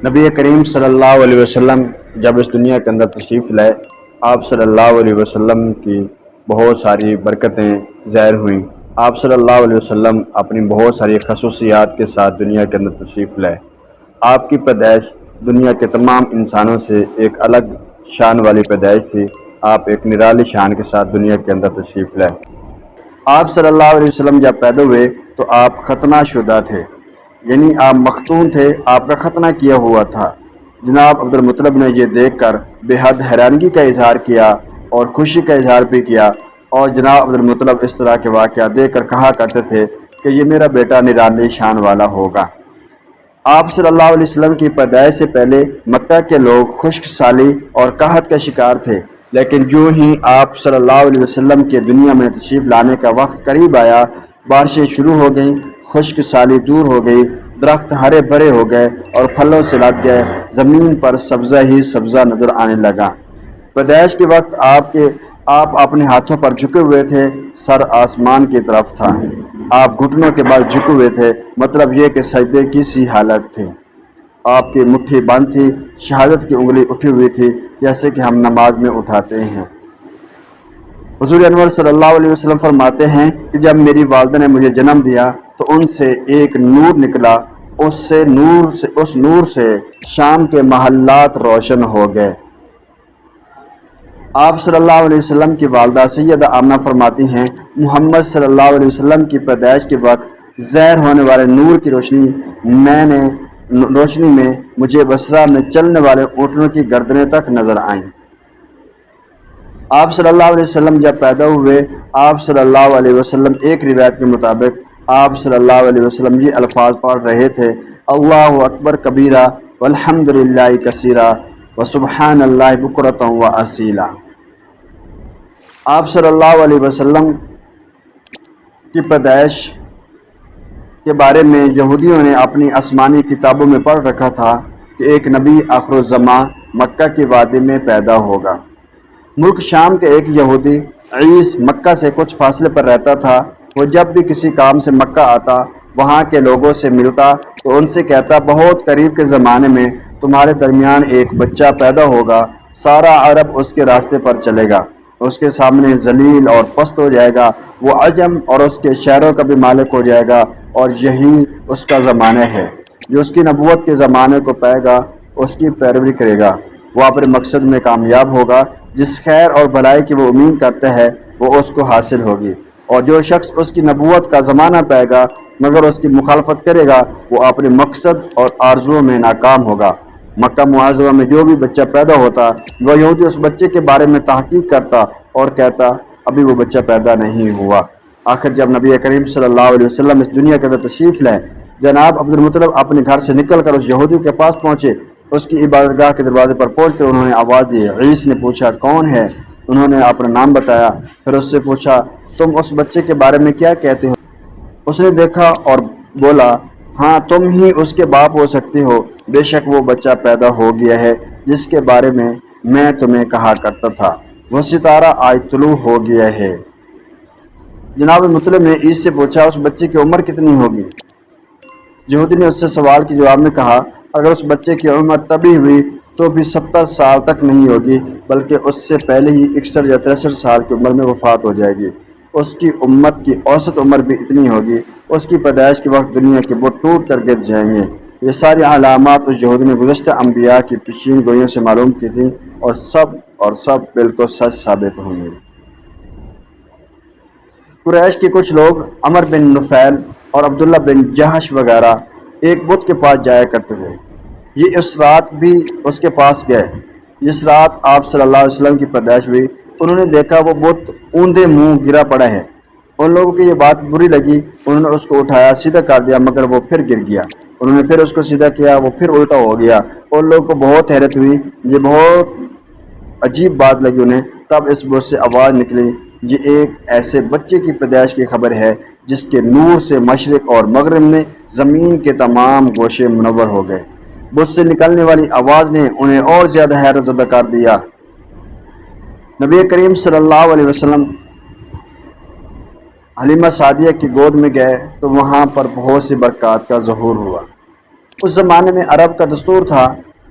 نبی کریم صلی اللہ علیہ وسلم جب اس دنیا کے اندر تشریف لائے، آپ صلی اللہ علیہ وسلم کی بہت ساری برکتیں ظاہر ہوئیں۔ آپ صلی اللہ علیہ وسلم اپنی بہت ساری خصوصیات کے ساتھ دنیا کے اندر تشریف لائے۔ آپ کی پیدائش دنیا کے تمام انسانوں سے ایک الگ شان والی پیدائش تھی۔ آپ ایک نرالی شان کے ساتھ دنیا کے اندر تشریف لائے۔ آپ صلی اللہ علیہ وسلم جب پیدا ہوئے تو آپ ختنہ شدہ تھے، یعنی آپ مختون تھے، آپ کا ختنہ کیا ہوا تھا۔ جناب عبد المطلب نے یہ دیکھ کر بے حد حیرانگی کا اظہار کیا اور خوشی کا اظہار بھی کیا، اور جناب عبد المطلب اس طرح کے واقعات دیکھ کر کہا کرتے تھے کہ یہ میرا بیٹا نرالی شان والا ہوگا۔ آپ صلی اللہ علیہ وسلم کی پیدائش سے پہلے مکہ کے لوگ خشک سالی اور قحط کا شکار تھے، لیکن جو ہی آپ صلی اللہ علیہ وسلم کے دنیا میں تشریف لانے کا وقت قریب آیا، بارشیں شروع ہو گئیں، خشک سالی دور ہو گئی، درخت ہرے بھرے ہو گئے اور پھلوں سے لد گئے، زمین پر سبزہ ہی سبزہ نظر آنے لگا۔ پیدائش کے وقت آپ اپنے ہاتھوں پر جھکے ہوئے تھے، سر آسمان کی طرف تھا، آپ گھٹنوں کے بل جھکے ہوئے تھے، مطلب یہ کہ سجدے کی سی حالت تھی۔ آپ کی مٹھی بند تھی، شہادت کی انگلی اٹھی ہوئی تھی، جیسے کہ ہم نماز میں اٹھاتے ہیں۔ حضور انور صلی اللہ علیہ وسلم فرماتے ہیں کہ جب میری والدہ نے مجھے جنم دیا تو ان سے ایک نور نکلا، اس نور سے شام کے محلات روشن ہو گئے۔ آپ صلی اللہ علیہ وسلم کی والدہ سیدہ آمنہ فرماتی ہیں، محمد صلی اللہ علیہ وسلم کی پیدائش کے وقت ظاہر ہونے والے نور کی روشنی میں مجھے بصرہ میں چلنے والے اونٹوں کی گردنیں تک نظر آئیں۔ آپ صلی اللہ علیہ وسلم جب پیدا ہوئے، آپ صلی اللہ علیہ وسلم ایک روایت کے مطابق آپ صلی اللہ علیہ وسلم یہ الفاظ پڑھ رہے تھے، اللہ اکبر کبیرہ والحمدللہ کثیرہ وسبحان اللہ بکرۃ واصیلا۔ آپ صلی اللہ علیہ وسلم کی پیدائش کے بارے میں یہودیوں نے اپنی آسمانی کتابوں میں پڑھ رکھا تھا کہ ایک نبی آخر الزماں مکہ کی وادی میں پیدا ہوگا۔ ملک شام کے ایک یہودی عیس مکہ سے کچھ فاصلے پر رہتا تھا۔ وہ جب بھی کسی کام سے مکہ آتا، وہاں کے لوگوں سے ملتا تو ان سے کہتا، بہت قریب کے زمانے میں تمہارے درمیان ایک بچہ پیدا ہوگا، سارا عرب اس کے راستے پر چلے گا، اس کے سامنے ذلیل اور پست ہو جائے گا، وہ عجم اور اس کے شہروں کا بھی مالک ہو جائے گا، اور یہی اس کا زمانہ ہے۔ جو اس کی نبوت کے زمانے کو پائے گا، اس کی پیروی کرے گا، وہ اپنے مقصد میں کامیاب ہوگا، جس خیر اور بھلائی کی وہ امید کرتا ہے وہ اس کو حاصل ہوگی، اور جو شخص اس کی نبوت کا زمانہ پائے گا مگر اس کی مخالفت کرے گا، وہ اپنے مقصد اور آرزوؤں میں ناکام ہوگا۔ مکہ معظمہ میں جو بھی بچہ پیدا ہوتا، وہ یہودی اس بچے کے بارے میں تحقیق کرتا اور کہتا، ابھی وہ بچہ پیدا نہیں ہوا۔ آخر جب نبی کریم صلی اللہ علیہ وسلم اس دنیا کے اندر تشریف لائے، جناب عبد المطلب اپنے گھر سے نکل کر اس یہودی کے پاس پہنچے۔ اس کی عبادت گاہ کے دروازے پر پہنچ کر انہوں نے آواز دی۔ عیس نے پوچھا، کون ہے؟ انہوں نے اپنا نام بتایا۔ پھر اس سے پوچھا، تم اس بچے کے بارے میں کیا کہتے ہو؟ اس نے دیکھا اور بولا، ہاں تم ہی اس کے باپ ہو سکتے ہو، بے شک وہ بچہ پیدا ہو گیا ہے جس کے بارے میں تمہیں کہا کرتا تھا، وہ ستارہ آج طلوع ہو گیا ہے۔ جناب مطلب نے عیس سے پوچھا، اس بچے کی عمر کتنی ہوگی؟ یہودی نے اس سے سوال کے جواب میں کہا، اگر اس بچے کی عمر تبھی ہوئی تو بھی 70 سال تک نہیں ہوگی، بلکہ اس سے پہلے ہی 61 یا 63 سال کی عمر میں وفات ہو جائے گی۔ اس کی امت کی اوسط عمر بھی اتنی ہوگی۔ اس کی پیدائش کے وقت دنیا کے بت ٹوٹ کر گر جائیں گے۔ یہ ساری علامات اس یہودی نے گزشتہ انبیاء کی پیشین گوئیوں سے معلوم کی تھیں، اور سب بالکل سچ ثابت ہوں گے۔ قریش کے کچھ لوگ عمر بن نفیل اور عبداللہ بن جہش وغیرہ ایک بت کے پاس جایا کرتے تھے۔ یہ اس رات بھی اس کے پاس گئے جس رات آپ صلی اللہ علیہ وسلم کی پیدائش ہوئی۔ انہوں نے دیکھا وہ بت اوندے منہ گرا پڑا ہے۔ ان لوگوں کی یہ بات بری لگی، انہوں نے اس کو اٹھایا، سیدھا کر دیا، مگر وہ پھر گر گیا۔ انہوں نے پھر اس کو سیدھا کیا، وہ پھر الٹا ہو گیا۔ ان لوگوں کو بہت حیرت ہوئی، یہ بہت عجیب بات لگی انہیں۔ تب اس بت سے آواز نکلی، یہ ایک ایسے بچے کی پیدائش کی خبر ہے جس کے نور سے مشرق اور مغرب میں زمین کے تمام گوشے منور ہو گئے۔ بت سے نکلنے والی آواز نے انہیں اور زیادہ حیرت زدہ کر دیا۔ نبی کریم صلی اللہ علیہ وسلم حلیمہ سعدیہ کی گود میں گئے تو وہاں پر بہت سی برکات کا ظہور ہوا۔ اس زمانے میں عرب کا دستور تھا،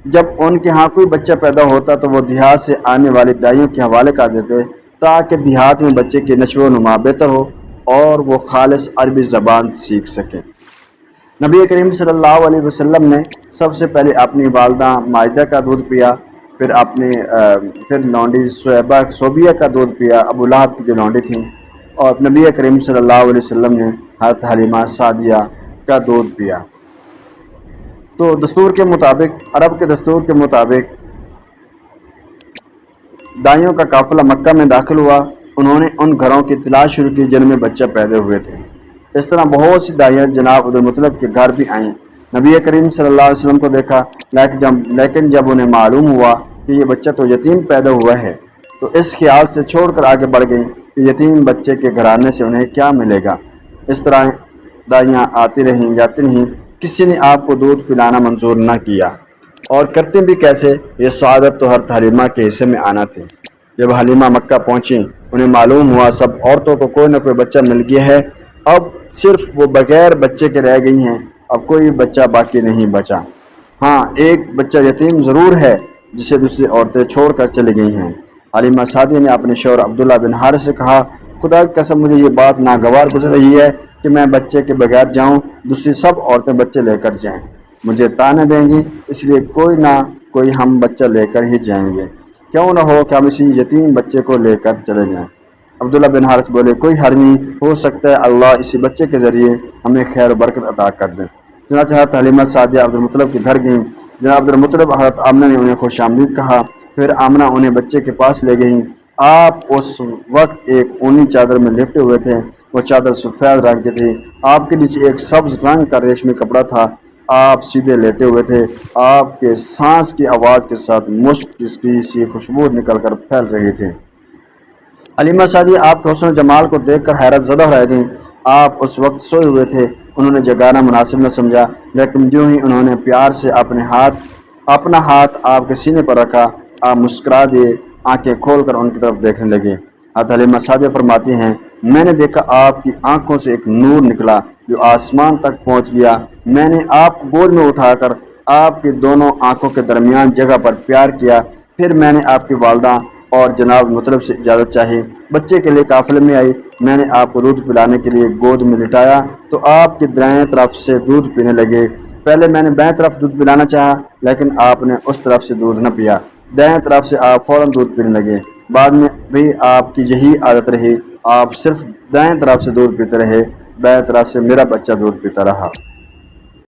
جب ان کے ہاں کوئی بچہ پیدا ہوتا تو وہ دیہات سے آنے والے دائیوں کے حوالے کر دیتے تاکہ دیہات میں بچے کی نشو و نما بہتر ہو اور وہ خالص عربی زبان سیکھ سکیں۔ نبی کریم صلی اللہ علیہ وسلم نے سب سے پہلے اپنی والدہ مائدہ کا دودھ پیا، پھر لونڈی صوبیہ کا دودھ پیا، ابو لہب کی جو لونڈی تھیں، اور نبی کریم صلی اللہ علیہ وسلم نے حضرت حلیمہ سعدیہ کا دودھ پیا۔ تو دستور کے مطابق، عرب کے دستور کے مطابق دائیوں کا قافلہ مکہ میں داخل ہوا۔ انہوں نے ان گھروں کی تلاش شروع کی جن میں بچہ پیدا ہوئے تھے۔ اس طرح بہت سی دائیاں جناب عبدالمطلب کے گھر بھی آئیں، نبی کریم صلی اللہ علیہ وسلم کو دیکھا، لیکن جب انہیں معلوم ہوا کہ یہ بچہ تو یتیم پیدا ہوا ہے تو اس خیال سے چھوڑ کر آگے بڑھ گئیں کہ یتیم بچے کے گھرانے سے انہیں کیا ملے گا۔ اس طرح دائیاں آتی رہیں جاتی رہیں، کسی نے آپ کو دودھ پلانا منظور نہ کیا، اور کرتے بھی کیسے؟ یہ سعادت تو حضرت حلیمہ کے حصے میں آنا تھی۔ جب حلیمہ مکہ پہنچیں، انہیں معلوم ہوا سب عورتوں کو کوئی نہ کوئی بچہ مل گیا ہے، اب صرف وہ بغیر بچے کے رہ گئی ہیں، اب کوئی بچہ باقی نہیں بچا۔ ہاں، ایک بچہ یتیم ضرور ہے جسے دوسری عورتیں چھوڑ کر چلی گئی ہیں۔ حلیمہ سعدیہ نے اپنے شوہر عبداللہ بن حارث سے کہا، خدا کی قسم مجھے یہ بات ناگوار گزر رہی ہے کہ میں بچے کے بغیر جاؤں، دوسری سب عورتیں بچے لے کر جائیں، مجھے تانے دیں گی، اس لیے کوئی نہ کوئی ہم بچہ لے کر ہی جائیں گے، کیوں نہ ہو کہ ہم اسی یتیم بچے کو لے کر چلے جائیں۔ عبداللہ بن حارث بولے، کوئی حرج نہیں، ہو سکتا ہے اللہ اسی بچے کے ذریعے ہمیں خیر و برکت عطا کر دیں۔ چنانچہ حضرت حلیمہ سعدیہ عبدالمطلب کے گھر گئیں۔ جناب عبدالمطلب حضرت آمنہ نے انہیں خوش آمدید کہا، پھر آمنہ انہیں بچے کے پاس لے گئیں۔ آپ اس وقت ایک اونی چادر میں لپٹے ہوئے تھے، وہ چادر سفید رنگ کی تھی، آپ کے نیچے ایک سبز رنگ کا ریشمی کپڑا تھا، آپ سیدھے لیٹے ہوئے تھے، آپ کے سانس کی آواز کے ساتھ مشک کی سی خوشبو نکل کر پھیل رہی تھی۔ حلیمہ سعدیہ آپ کے حسن و جمال کو دیکھ کر حیرت زدہ رہ گئیں۔ آپ اس وقت سوئے ہوئے تھے، انہوں نے جگانا مناسب نہ سمجھا، لیکن جو ہی انہوں نے پیار سے اپنا ہاتھ آپ کے سینے پر رکھا، آپ مسکرا دیے، آنکھیں کھول کر ان کی طرف دیکھنے لگے۔ حضرت حلیمہ سعدیہ فرماتی ہیں، میں نے دیکھا آپ کی آنکھوں سے ایک نور نکلا جو آسمان تک پہنچ گیا۔ میں نے آپ کو گود میں اٹھا کر آپ کی دونوں آنکھوں کے درمیان جگہ پر پیار کیا، پھر میں نے آپ کی والدہ اور جناب مطلب سے اجازت چاہی، بچے کے لیے قافلے میں آئی، میں نے آپ کو دودھ پلانے کے لیے گود میں لٹایا تو آپ کی دائیں طرف سے دودھ پینے لگے۔ پہلے میں نے بائیں طرف دودھ پلانا چاہا، لیکن آپ نے اس طرف سے دودھ نہ پیا، دائیں طرف سے آپ فوراً دودھ پینے لگے۔ بعد میں بھی آپ کی یہی عادت رہی، آپ صرف دائیں طرف سے دودھ پیتے رہے، بائیں طرف سے میرا بچہ دودھ پیتا رہا۔